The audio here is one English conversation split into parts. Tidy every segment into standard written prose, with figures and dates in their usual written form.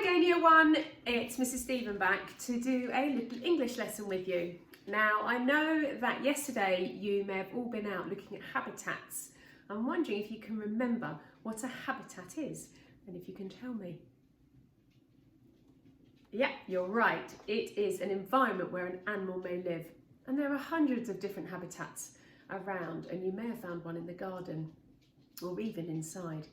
again, Year 1, it's Mrs. Stephen back to do a little English lesson with you. Now, I know that yesterday you may have all been out looking at habitats. I'm wondering if you can remember what a habitat is and if you can tell me. Yeah, you're right. It is an environment where an animal may live. And there are hundreds of different habitats around, and you may have found one in the garden or even inside.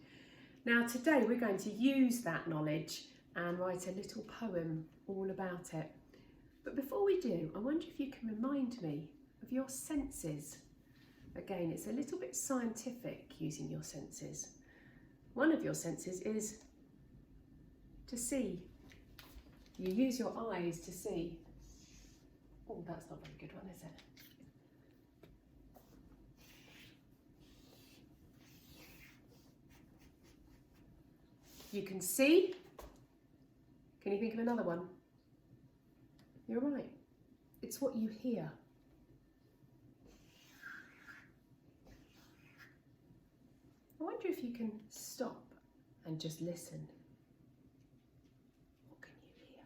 Now, today we're going to use that knowledge and write a little poem all about it. But before we do, I wonder if you can remind me of your senses. Again, it's a little bit scientific using your senses. One of your senses is to see. You use your eyes to see. Oh, that's not a very good one, is it? You can see. Can you think of another one? You're right. It's what you hear. I wonder if you can stop and just listen. What can you hear?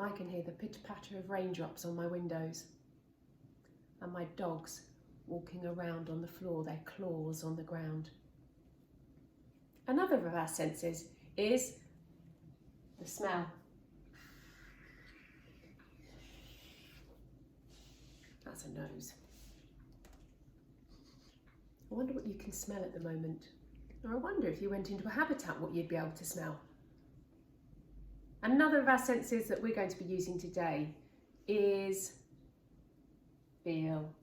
I can hear the pitter-patter of raindrops on my windows and my dogs walking around on the floor, their claws on the ground. Another of our senses is the smell. That's a nose. I wonder what you can smell at the moment. Or I wonder if you went into a habitat what you'd be able to smell. Another of our senses that we're going to be using today is feel.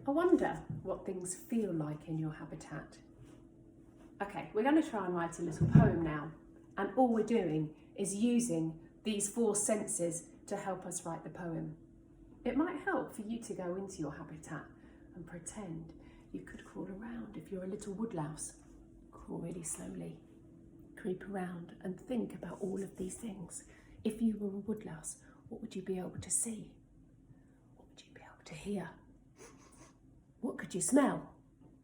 I wonder what things feel like in your habitat. Okay, we're going to try and write a little poem now, and all we're doing is using these 4 senses to help us write the poem. It might help for you to go into your habitat and pretend you could crawl around. If you're a little woodlouse, crawl really slowly, creep around and think about all of these things. If you were a woodlouse, what would you be able to see? What would you be able to hear? What could you smell?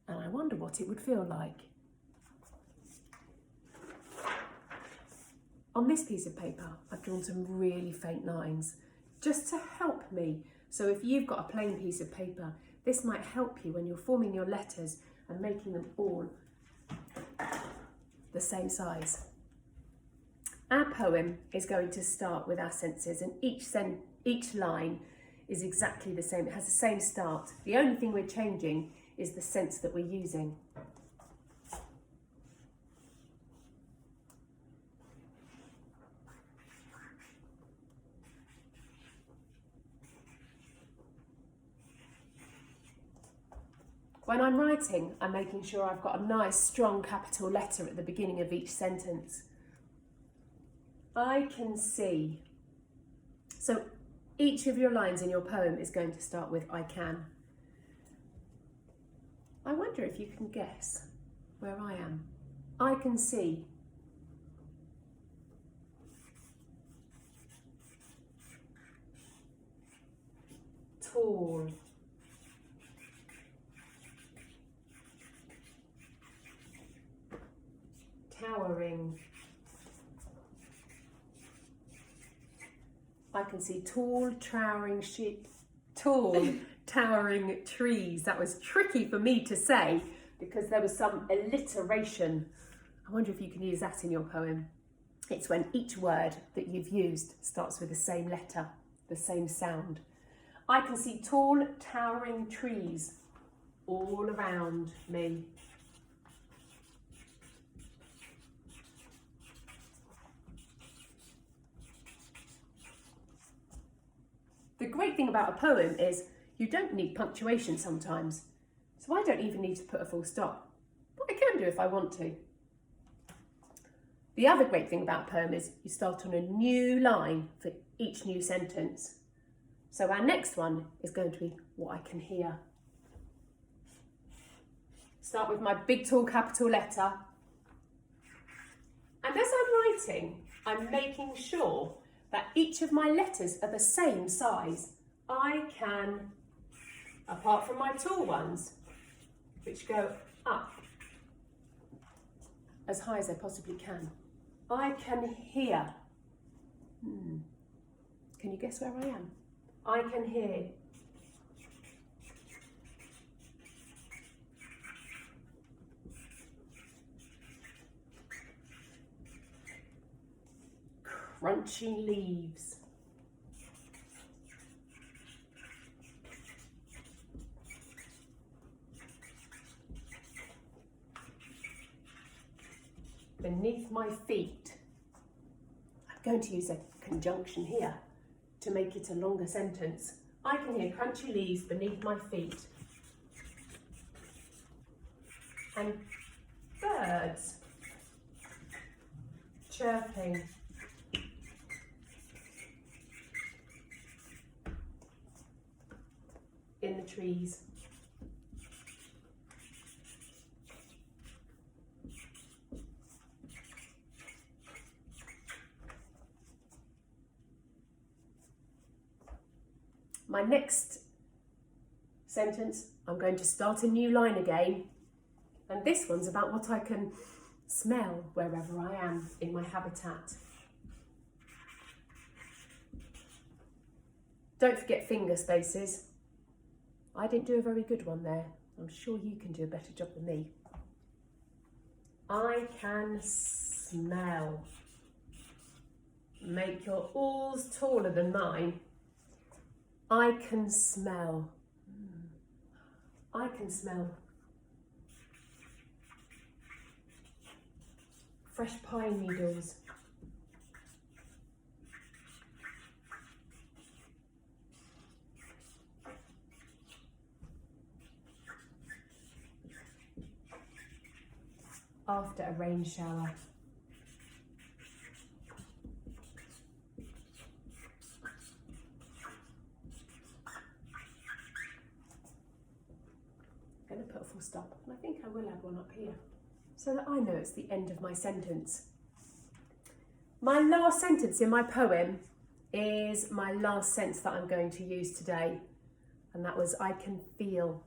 And I wonder what it would feel like. On this piece of paper, I've drawn some really faint lines just to help me. So if you've got a plain piece of paper, this might help you when you're forming your letters and making them all the same size. Our poem is going to start with our senses, and each line is exactly the same. It has the same start. The only thing we're changing is the sense that we're using. When I'm writing, I'm making sure I've got a nice strong capital letter at the beginning of each sentence. I can see. So each of your lines in your poem is going to start with I can. I wonder if you can guess where I am. I can see. Tall. Towering. I can see tall, towering towering trees. That was tricky for me to say because there was some alliteration. I wonder if you can use that in your poem. It's when each word that you've used starts with the same letter, the same sound. I can see tall, towering trees all around me. The great thing about a poem is you don't need punctuation sometimes, so I don't even need to put a full stop, but I can do if I want to. The other great thing about a poem is you start on a new line for each new sentence. So our next one is going to be what I can hear. Start with my big tall capital letter, and as I'm writing, I'm making sure that each of my letters are the same size. I can, apart from my tall ones, which go up as high as they possibly can. I can hear. Can you guess where I am? I can hear crunchy leaves. Beneath my feet. I'm going to use a conjunction here to make it a longer sentence. I can hear crunchy leaves beneath my feet. And birds chirping. In the trees. My next sentence, I'm going to start a new line again, and this one's about what I can smell wherever I am in my habitat. Don't forget finger spaces. I didn't do a very good one there. I'm sure you can do a better job than me. I can smell. Make your alls taller than mine. I can smell. I can smell fresh pine needles. After a rain shower. I'm going to put a full stop, and I think I will add one up here so that I know it's the end of my sentence. My last sentence in my poem is my last sentence that I'm going to use today, and that was I can feel.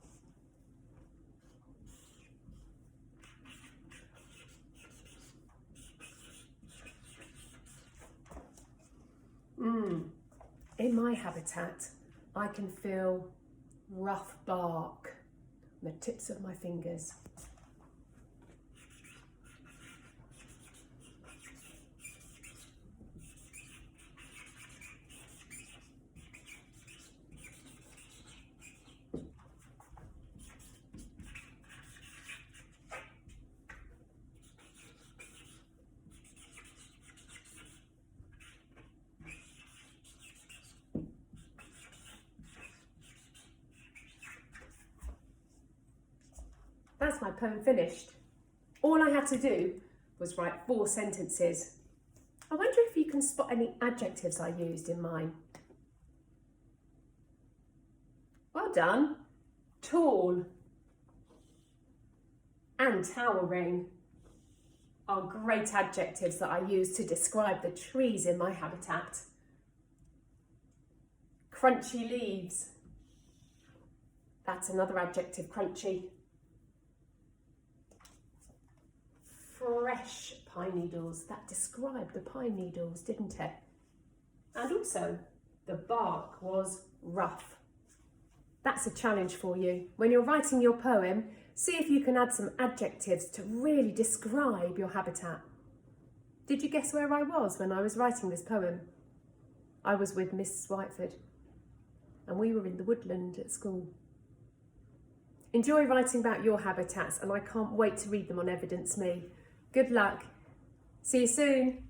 In my habitat, I can feel rough bark on the tips of my fingers. That's my poem finished. All I had to do was write 4 sentences. I wonder if you can spot any adjectives I used in mine. Well done. Tall and towering are great adjectives that I use to describe the trees in my habitat. Crunchy leaves. That's another adjective, crunchy. Fresh pine needles, that described the pine needles, didn't it? And also, the bark was rough. That's a challenge for you. When you're writing your poem, see if you can add some adjectives to really describe your habitat. Did you guess where I was when I was writing this poem? I was with Miss Whiteford, and we were in the woodland at school. Enjoy writing about your habitats, and I can't wait to read them on Evidence Me. Good luck. See you soon.